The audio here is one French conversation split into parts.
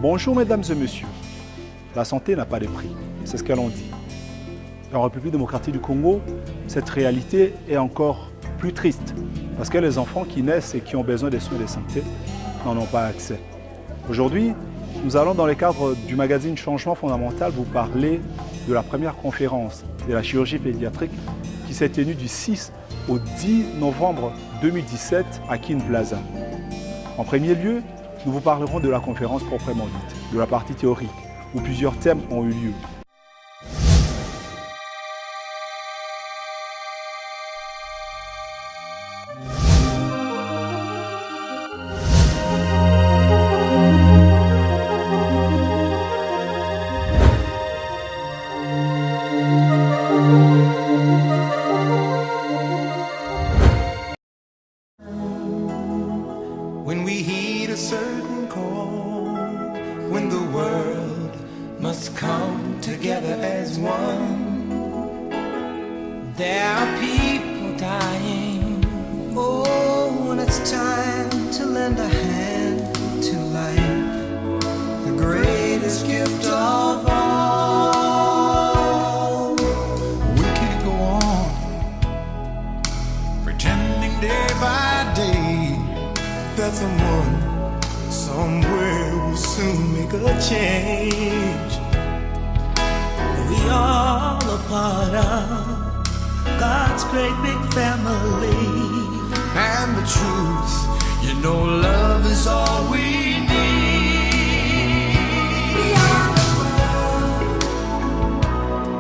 Bonjour mesdames et messieurs, la santé n'a pas de prix, c'est ce que l'on dit. En République démocratique du Congo, cette réalité est encore plus triste parce que les enfants qui naissent et qui ont besoin des soins de santé n'en ont pas accès. Aujourd'hui, nous allons dans le cadre du magazine Changement Fondamental vous parler de la première conférence de la chirurgie pédiatrique qui s'est tenue du 6 au 10 novembre 2017 à Kin Plaza. En premier lieu, nous vous parlerons de la conférence proprement dite, de la partie théorique, où plusieurs thèmes ont eu lieu. When we heed a certain call, when the world must come together as one, there are people dying. Oh, when it's time to lend a hand to life, the greatest gift of all. We can't go on pretending day by day that someone, somewhere will soon make a change. We all a part of God's great big family. And the truth, you know, love is all we need. We are the world,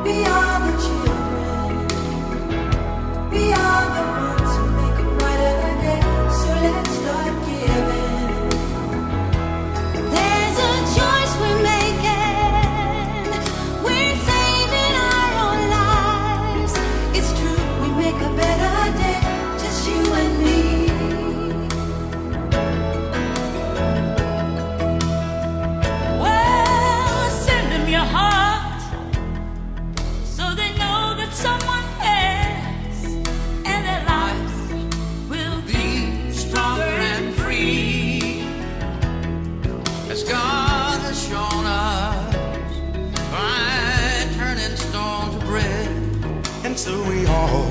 we are the children, we are the ones who make a brighter day. So let's start giving. There's a choice we're making. We're saving our own lives. It's true, we make a better day, just you and me. Well, send them your heart so they know that someone cares, and their lives will Be stronger and free, as God has shown us by turning stone to bread. And so we all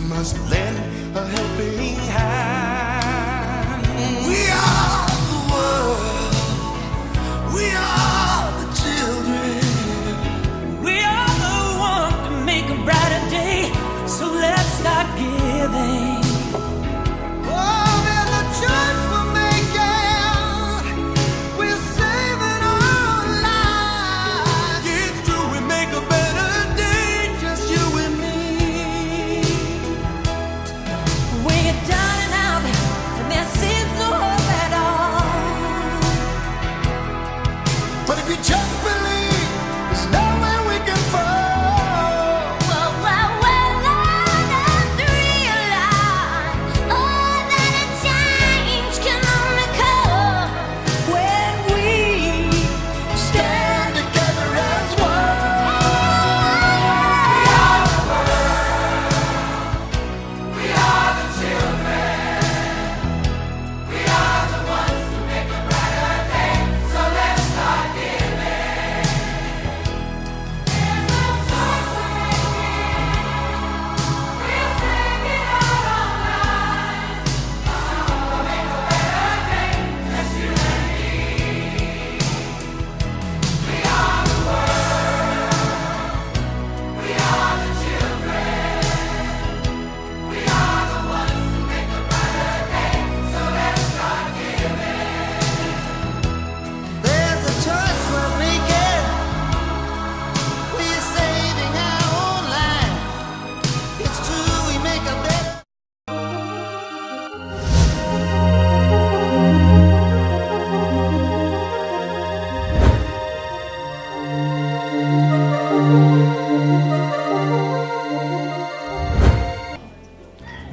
must lend a helping hand. We are the world, we are the children, We are the one to make a brighter day, so let's start giving. oh, there's a choice we're making. We're saving our lives. It's true, we make a better day, just you and me. When you're down and out, and there seems no hope at all. But if you just believe, there's nowhere we can fall. Well, let's realize, oh, that a change can only come when we Stand together as one. We are the children. We are the ones who make a brighter day. So let's start giving. There's a choice we're making. We're saving our own lives. We'll make a better day, just you and me. We are the world. We are the children. We are the ones who make a brighter day, so let's start giving. There's a choice we're making. We're saving our own lives. It's true, we make a better.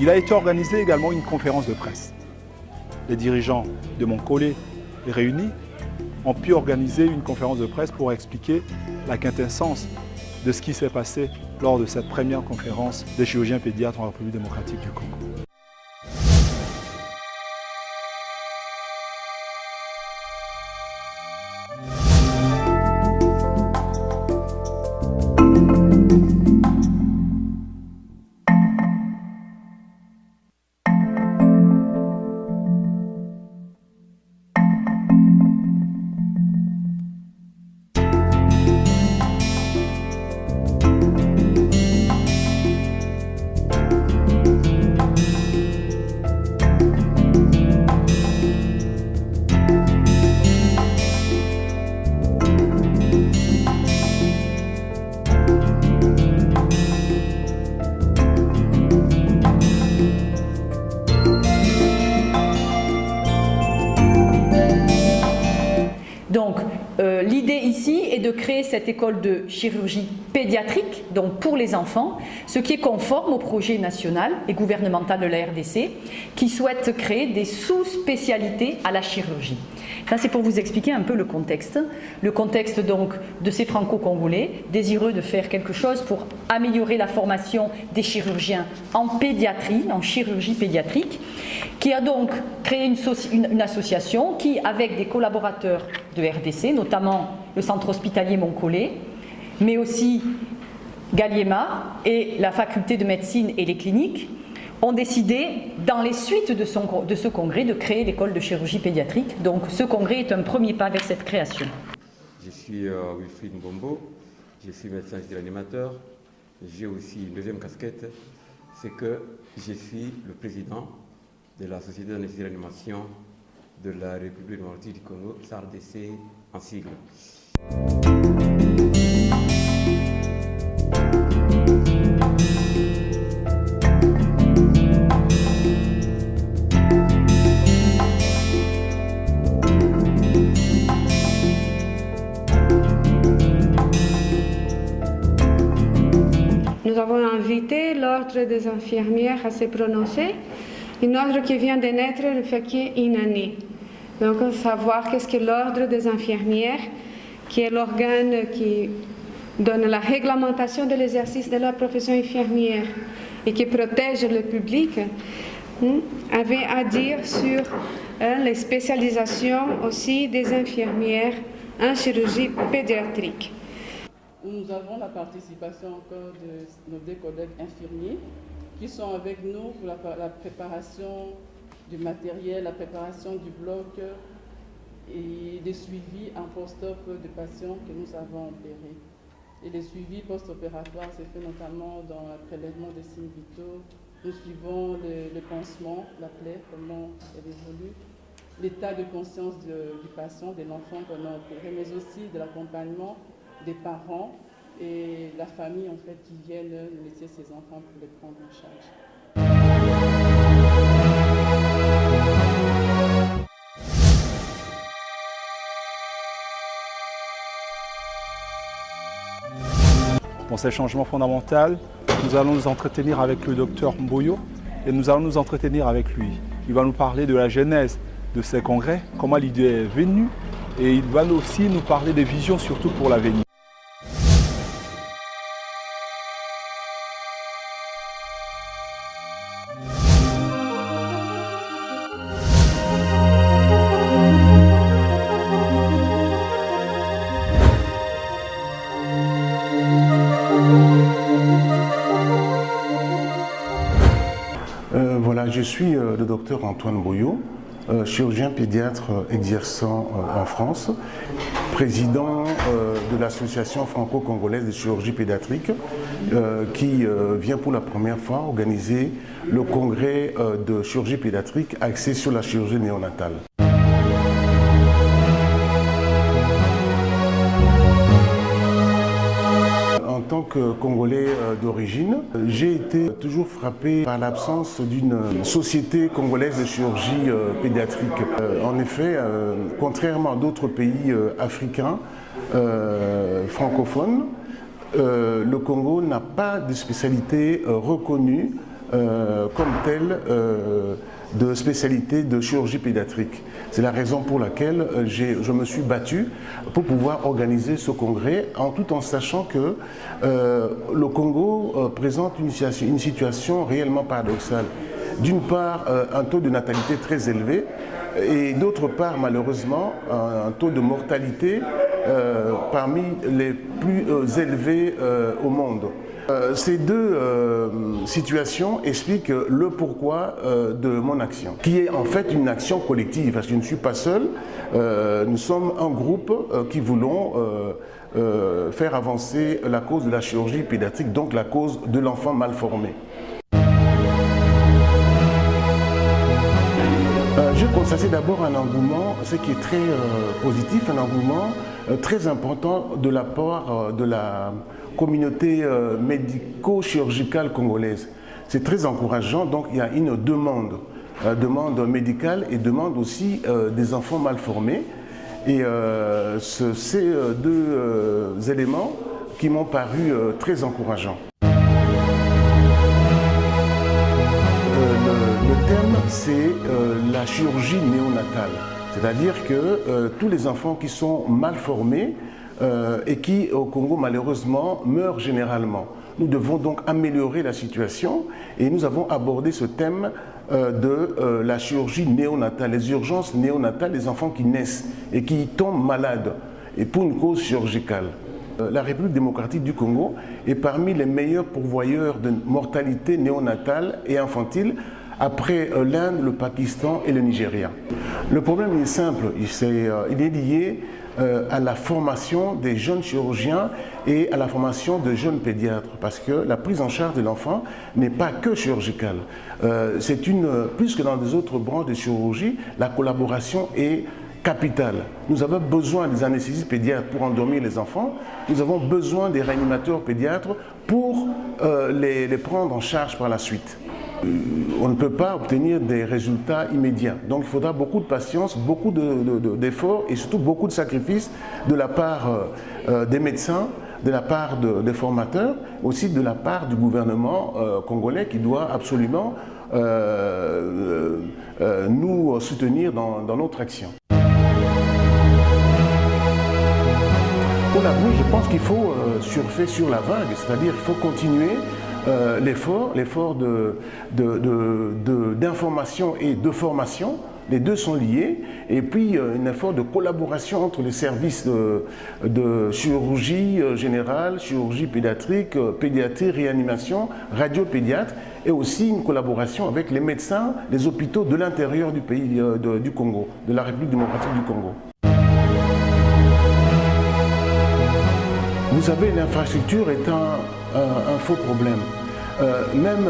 Il a été organisé également une conférence de presse. Les dirigeants de mon collège réunis ont pu organiser une conférence de presse pour expliquer la quintessence de ce qui s'est passé lors de cette première conférence des chirurgiens pédiatres en République démocratique du Congo. ici est de créer cette école de chirurgie pédiatrique, donc pour les enfants, ce qui est conforme au projet national et gouvernemental de la RDC, qui souhaite créer des sous-spécialités à la chirurgie. Ça, c'est pour vous expliquer un peu le contexte donc de ces Franco-Congolais désireux de faire quelque chose pour améliorer la formation des chirurgiens en pédiatrie, en chirurgie pédiatrique, qui a donc créé une association qui, avec des collaborateurs de RDC, notamment le centre hospitalier Montcollet, mais aussi Galliema et la faculté de médecine et les cliniques, ont décidé, dans les suites de ce congrès, de créer l'école de chirurgie pédiatrique. Donc ce congrès est un premier pas vers cette création. Je suis Wilfried Mbombo, je suis médecin et animateur. J'ai aussi une deuxième casquette, c'est que je suis le président de la Société d'anesthésie et réanimation de la République démocratique du Congo, SARDC en sigle. Nous avons invité l'ordre des infirmières à se prononcer, un ordre qui vient de naître il fait une année. Donc, savoir qu'est-ce que l'ordre des infirmières, qui est l'organe qui donne la réglementation de l'exercice de la profession infirmière et qui protège le public, avait à dire sur les spécialisations aussi des infirmières en chirurgie pédiatrique. Nous avons la participation encore de nos deux collègues infirmiers qui sont avec nous pour la préparation du matériel, la préparation du bloc et des suivis en post-op de patients que nous avons opérés. Et les suivis post-opératoires se fait notamment dans le prélèvement des signes vitaux. Nous suivons le pansement, la plaie, comment elle évolue, l'état de conscience du patient, de l'enfant qu'on a opéré, mais aussi de l'accompagnement des parents et la famille en fait qui viennent laisser ses enfants pour les prendre en charge. Dans ces changements fondamentaux, nous allons nous entretenir avec le docteur Mboyo et nous allons nous entretenir avec lui. Il va nous parler de la genèse de ces congrès, comment l'idée est venue, et il va aussi nous parler des visions surtout pour l'avenir. Voilà, je suis le docteur Antoine Boyo, chirurgien pédiatre exerçant en France, président de l'association franco-congolaise de chirurgie pédiatrique qui vient pour la première fois organiser le congrès de chirurgie pédiatrique axé sur la chirurgie néonatale. En tant que Congolais d'origine, j'ai été toujours frappé par l'absence d'une société congolaise de chirurgie pédiatrique. En effet, contrairement à d'autres pays africains francophones, le Congo n'a pas de spécialité reconnue comme telle de spécialité de chirurgie pédiatrique. C'est la raison pour laquelle je me suis battu pour pouvoir organiser ce congrès, tout en sachant que le Congo présente une situation réellement paradoxale. D'une part, un taux de natalité très élevé et d'autre part, malheureusement, un taux de mortalité parmi les plus élevés au monde. Ces deux situations expliquent le pourquoi de mon action, qui est en fait une action collective, parce que je ne suis pas seul, nous sommes un groupe qui voulons faire avancer la cause de la chirurgie pédiatrique, donc la cause de l'enfant mal formé. Je constate d'abord un engouement, ce qui est très positif, un engouement très important de la part de la communauté médico-chirurgicale congolaise. C'est très encourageant, donc il y a une demande médicale et demande aussi des enfants mal formés. Et c'est deux éléments qui m'ont paru très encourageants. Le thème, c'est la chirurgie néonatale. C'est-à-dire que tous les enfants qui sont mal formés et qui, au Congo, malheureusement, meurent généralement. Nous devons donc améliorer la situation et nous avons abordé ce thème de la chirurgie néonatale, les urgences néonatales des enfants qui naissent et qui tombent malades et pour une cause chirurgicale. La République démocratique du Congo est parmi les meilleurs pourvoyeurs de mortalité néonatale et infantile après l'Inde, le Pakistan et le Nigeria. Le problème est simple, il est lié à la formation des jeunes chirurgiens et à la formation de jeunes pédiatres, parce que la prise en charge de l'enfant n'est pas que chirurgicale. Plus que dans les autres branches de chirurgie, la collaboration est capitale. Nous avons besoin des anesthésistes pédiatres pour endormir les enfants, nous avons besoin des réanimateurs pédiatres pour les prendre en charge par la suite. On ne peut pas obtenir des résultats immédiats. Donc il faudra beaucoup de patience, beaucoup d'efforts et surtout beaucoup de sacrifices de la part des médecins, de la part des formateurs, aussi de la part du gouvernement congolais qui doit absolument nous soutenir dans notre action. Pour l'avenir, je pense qu'il faut surfer sur la vague, c'est-à-dire qu'il faut continuer l'effort d'information et de formation. Les deux sont liés, et puis un effort de collaboration entre les services de chirurgie générale, chirurgie pédiatrique, pédiatrie, réanimation, radiopédiatre, et aussi une collaboration avec les médecins, les hôpitaux de l'intérieur du pays du Congo, de la République démocratique du Congo. Vous savez, l'infrastructure est un faux problème. Même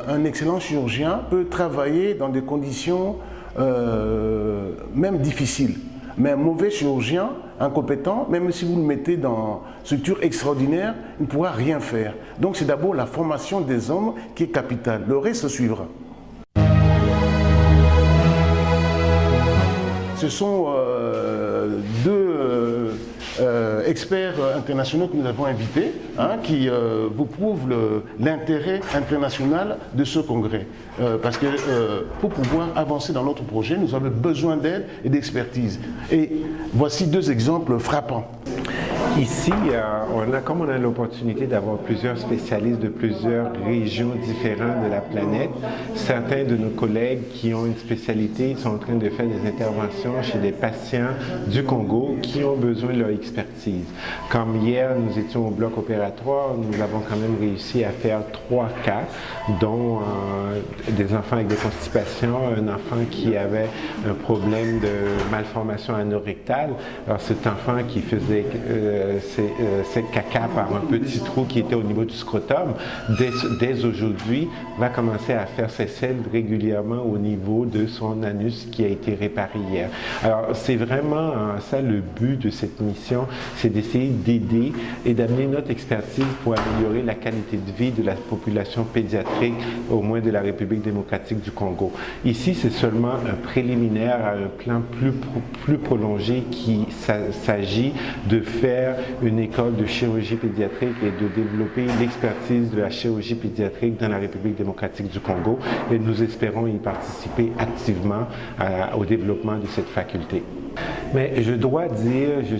un excellent chirurgien peut travailler dans des conditions même difficiles. Mais un mauvais chirurgien, incompétent, même si vous le mettez dans une structure extraordinaire, il ne pourra rien faire. Donc c'est d'abord la formation des hommes qui est capitale. Le reste suivra. Ce sont deux experts internationaux que nous avons invités, qui vous prouvent l'intérêt international de ce congrès. Parce que pour pouvoir avancer dans notre projet, nous avons besoin d'aide et d'expertise. Et voici deux exemples frappants. Ici, comme on a l'opportunité d'avoir plusieurs spécialistes de plusieurs régions différentes de la planète, certains de nos collègues qui ont une spécialité sont en train de faire des interventions chez des patients du Congo qui ont besoin de leur expertise. Comme hier, nous étions au bloc opératoire, nous avons quand même réussi à faire 3 cas, dont des enfants avec des constipations, un enfant qui avait un problème de malformation anorectale. Alors cet enfant qui faisait c'est caca par un petit trou qui était au niveau du scrotum, dès aujourd'hui, va commencer à faire ses selles régulièrement au niveau de son anus qui a été réparé hier. Alors, c'est vraiment ça le but de cette mission, c'est d'essayer d'aider et d'amener notre expertise pour améliorer la qualité de vie de la population pédiatrique, au moins de la République démocratique du Congo. Ici, c'est seulement un préliminaire à un plan plus prolongé qui s'agit de faire une école de chirurgie pédiatrique et de développer l'expertise de la chirurgie pédiatrique dans la République démocratique du Congo, et nous espérons y participer activement au développement de cette faculté. Mais je dois dire, je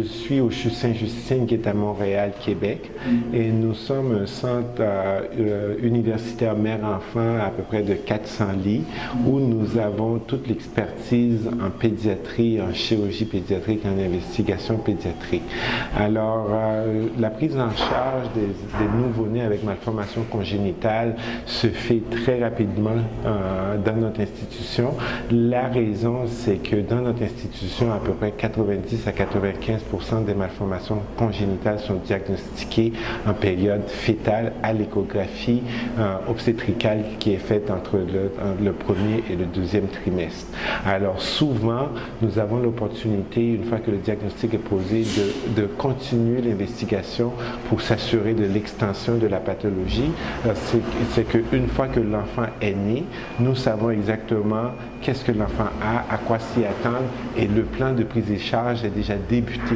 suis au CHU Saint-Justine qui est à Montréal, Québec, et nous sommes un centre universitaire mère-enfant à peu près de 400 lits où nous avons toute l'expertise en pédiatrie, en chirurgie pédiatrique, en investigation pédiatrique. Alors, la prise en charge des nouveau-nés avec malformation congénitale se fait très rapidement dans notre institution. La raison, c'est que dans notre institution, à peu près 90 à 95% des malformations congénitales sont diagnostiquées en période fétale à l'échographie obstétricale qui est faite entre le premier et le deuxième trimestre. Alors souvent, nous avons l'opportunité, une fois que le diagnostic est posé, de continuer l'investigation pour s'assurer de l'extension de la pathologie. C'est qu'une fois que l'enfant est né, nous savons exactement qu'est-ce que l'enfant a, à quoi s'y attendre, et le plan de prise en charge est déjà débuté.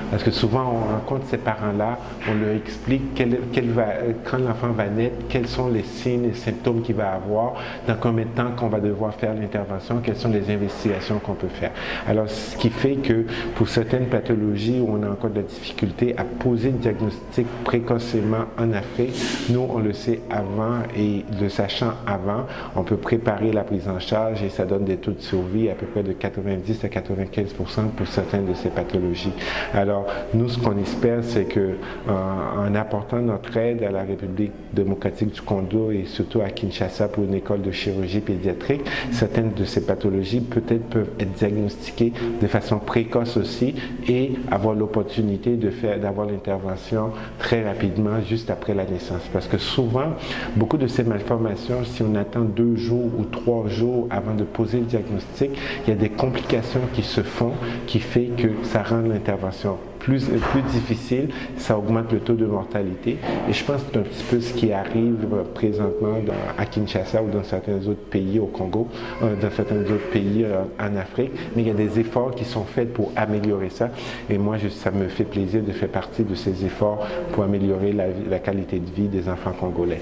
Parce que souvent, on rencontre ces parents-là, on leur explique quand l'enfant va naître, quels sont les signes et symptômes qu'il va avoir, dans combien de temps qu'on va devoir faire l'intervention, quelles sont les investigations qu'on peut faire. Alors, ce qui fait que pour certaines pathologies où on a encore de la difficulté à poser le diagnostic précocement en Afrique, nous, on le sait avant et le sachant avant, on peut préparer la prise en charge et ça donne des taux de survie à peu près de 90 à 95% pour certaines de ces pathologies. Alors, nous, ce qu'on espère, c'est qu'en apportant notre aide à la République démocratique du Congo et surtout à Kinshasa pour une école de chirurgie pédiatrique, certaines de ces pathologies peut-être peuvent être diagnostiquées de façon précoce aussi et avoir l'opportunité d'avoir l'intervention très rapidement juste après la naissance. Parce que souvent, beaucoup de ces malformations, si on attend 2 jours ou 3 jours avant de poser le diagnostic, il y a des complications qui se font qui fait que ça rend l'intervention plus difficile, ça augmente le taux de mortalité. Et je pense que c'est un petit peu ce qui arrive présentement à Kinshasa ou dans certains autres pays au Congo, dans certains autres pays en Afrique. Mais il y a des efforts qui sont faits pour améliorer ça. Et moi, ça me fait plaisir de faire partie de ces efforts pour améliorer la qualité de vie des enfants congolais.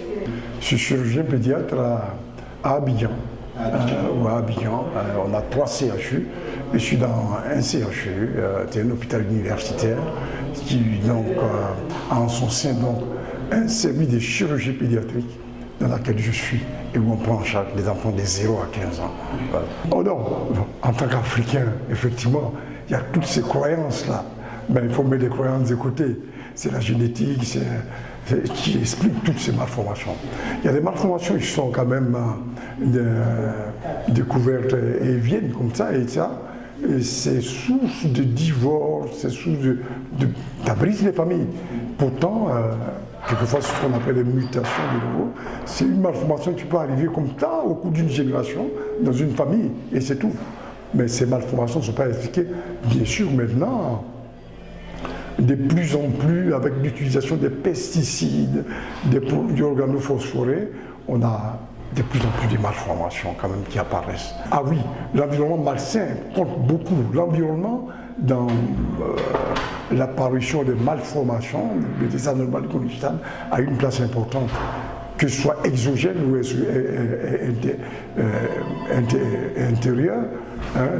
Je suis chirurgien pédiatre à Abidjan. À Abidjan, on a 3 CHU. Je suis dans un CHU, c'est un hôpital universitaire qui donc, a en son sein donc, un service de chirurgie pédiatrique dans laquelle je suis et où on prend en charge les enfants de 0 à 15 ans. Voilà. Oh non, en tant qu'Africain, effectivement, il y a toutes ces croyances-là. Mais il faut mettre les croyances de côté. C'est la génétique, qui explique toutes ces malformations. Il y a des malformations qui sont quand même découvertes et viennent comme ça, et c'est source de divorce, c'est source ça brise les familles. Pourtant, quelquefois, c'est ce qu'on appelle les mutations de nouveau. C'est une malformation qui peut arriver comme ça au cours d'une génération dans une famille, et c'est tout. Mais ces malformations ne sont pas expliquées. Bien sûr, maintenant, de plus en plus, avec l'utilisation des pesticides, des produits organophosphorés, on a de plus en plus de malformations quand même qui apparaissent. Ah oui, l'environnement malsain compte beaucoup. L'environnement dans l'apparition des malformations, des anomalies cognitives, a une place importante, que ce soit exogène ou intérieure.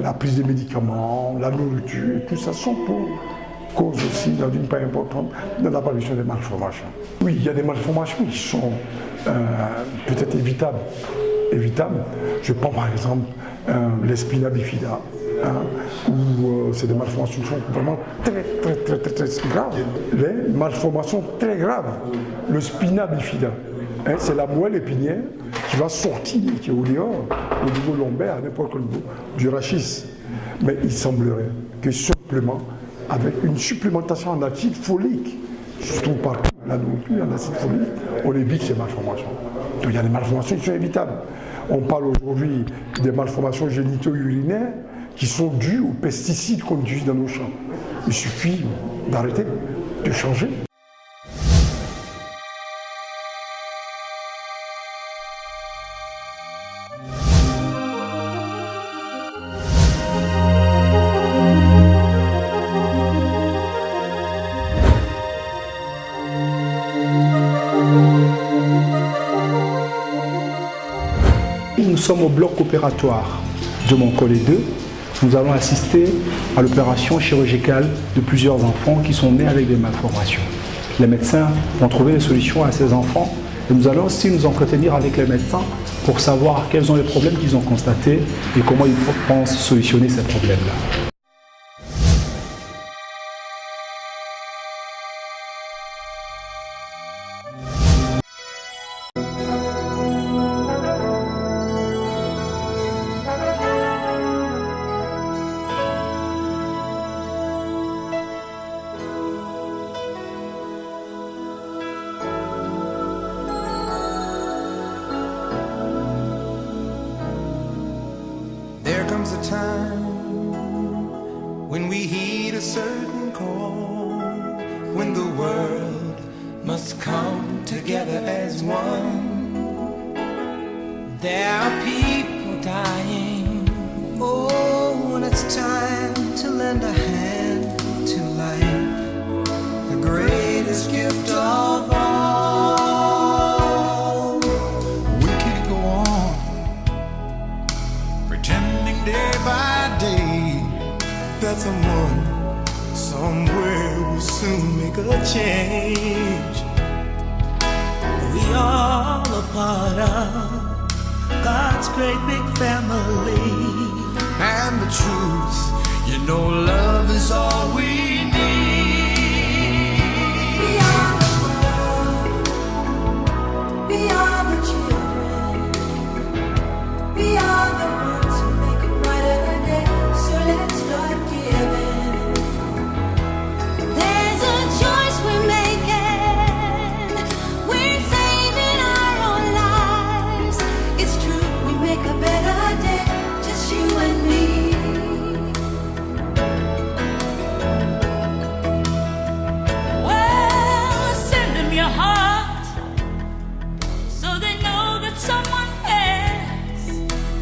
La prise de médicaments, la nourriture, tout ça sont pour cause aussi, dans une part importante, de l'apparition des malformations. Oui, il y a des malformations qui sont peut-être évitables. Je prends par exemple l'espina bifida, où c'est des malformations qui sont vraiment très graves. Les malformations très graves, le spina bifida, c'est la moelle épinière qui va sortir, qui est au dehors, au niveau lombaire, à n'importe quel niveau, du rachis. Mais il semblerait que simplement, avec une supplémentation en acide folique, surtout partout, la nourriture en acide folique, on évite ces malformations. Donc il y a des malformations qui sont évitables. On parle aujourd'hui des malformations génito-urinaires qui sont dues aux pesticides qu'on utilise dans nos champs. Il suffit d'arrêter, de changer. Nous sommes au bloc opératoire de Moncole 2. Nous allons assister à l'opération chirurgicale de plusieurs enfants qui sont nés avec des malformations. Les médecins vont trouver des solutions à ces enfants et nous allons aussi nous entretenir avec les médecins pour savoir quels sont les problèmes qu'ils ont constatés et comment ils pensent solutionner ces problèmes-là. There comes a time when we heed a certain call, when the world must come together as one. There are people dying. Oh, when it's time lend a hand to life, the greatest gift of all. We can't go on pretending day by day that someone somewhere will soon make a change. We all a part of God's great big family. And the truth, you know, love is all we need. We are the world, we are the children, we are the ones who make a brighter day. So let's start giving. There's a choice we're making. We're saving our own lives. It's true, we make a better day, just you and me. Well, send them your heart so they know that someone cares,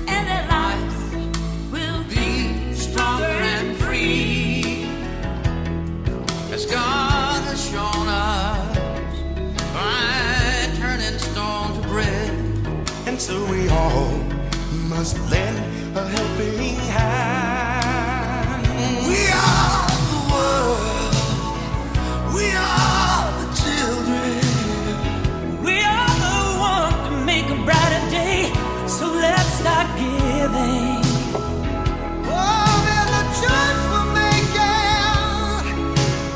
and their lives will be stronger and free, as God has shown us by turning stone to bread. And so we all must lend a helping hand. We are the world, we are the children, We are the one to make a brighter day, so let's start giving. oh, there's a choice we're making.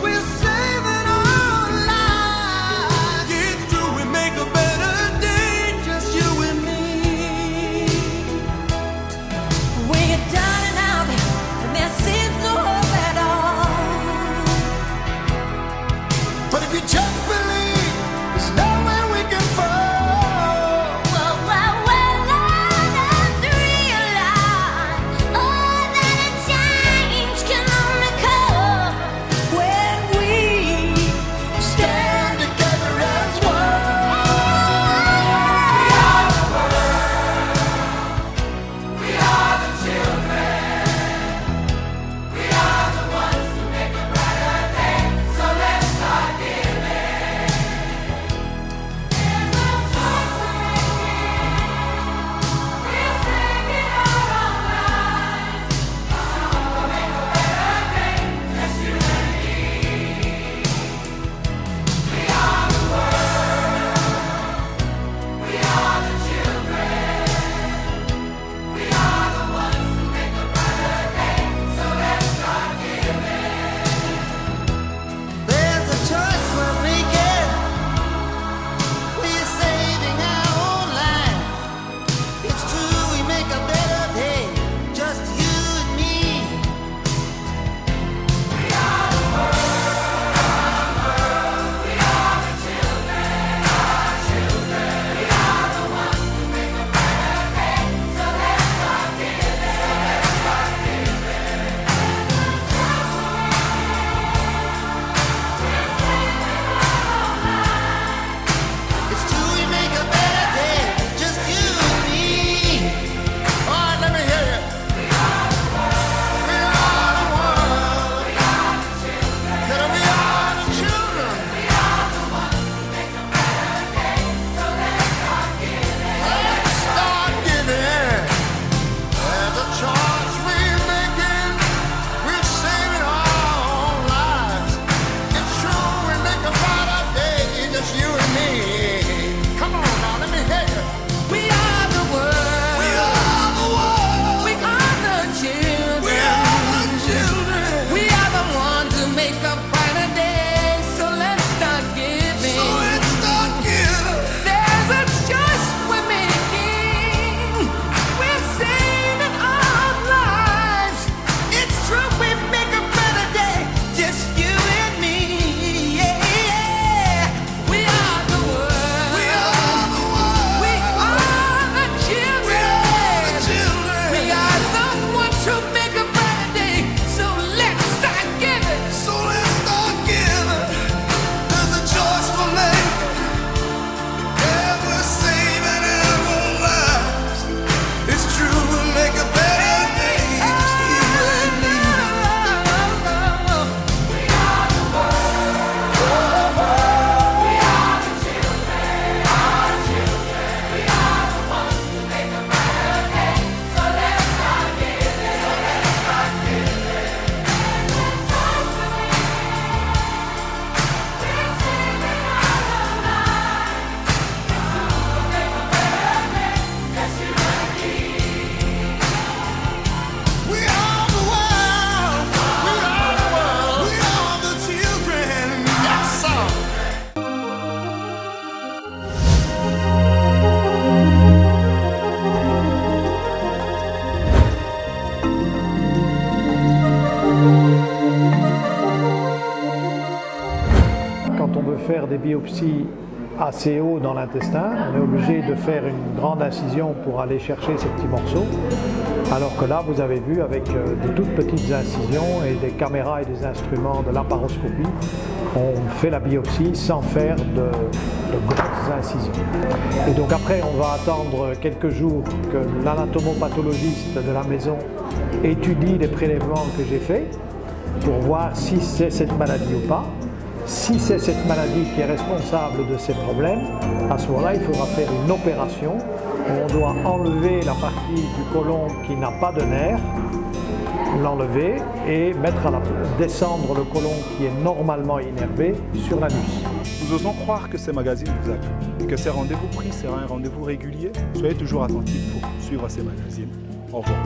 We're saving our lives. It's true, we make a better day, just you and me. des biopsies assez haut dans l'intestin. On est obligé de faire une grande incision pour aller chercher ces petits morceaux. Alors que là, vous avez vu avec de toutes petites incisions et des caméras et des instruments de laparoscopie, on fait la biopsie sans faire de grosses incisions. Et donc après, on va attendre quelques jours que l'anatomopathologiste de la maison étudie les prélèvements que j'ai faits pour voir si c'est cette maladie ou pas. Si c'est cette maladie qui est responsable de ces problèmes, à ce moment-là, il faudra faire une opération où on doit enlever la partie du côlon qui n'a pas de nerf, l'enlever et descendre le côlon qui est normalement innervé sur l'anus. Nous osons croire que ces magazines vous appuient et que ces rendez-vous pris sera un rendez-vous régulier. Soyez toujours attentifs pour suivre ces magazines. Au revoir.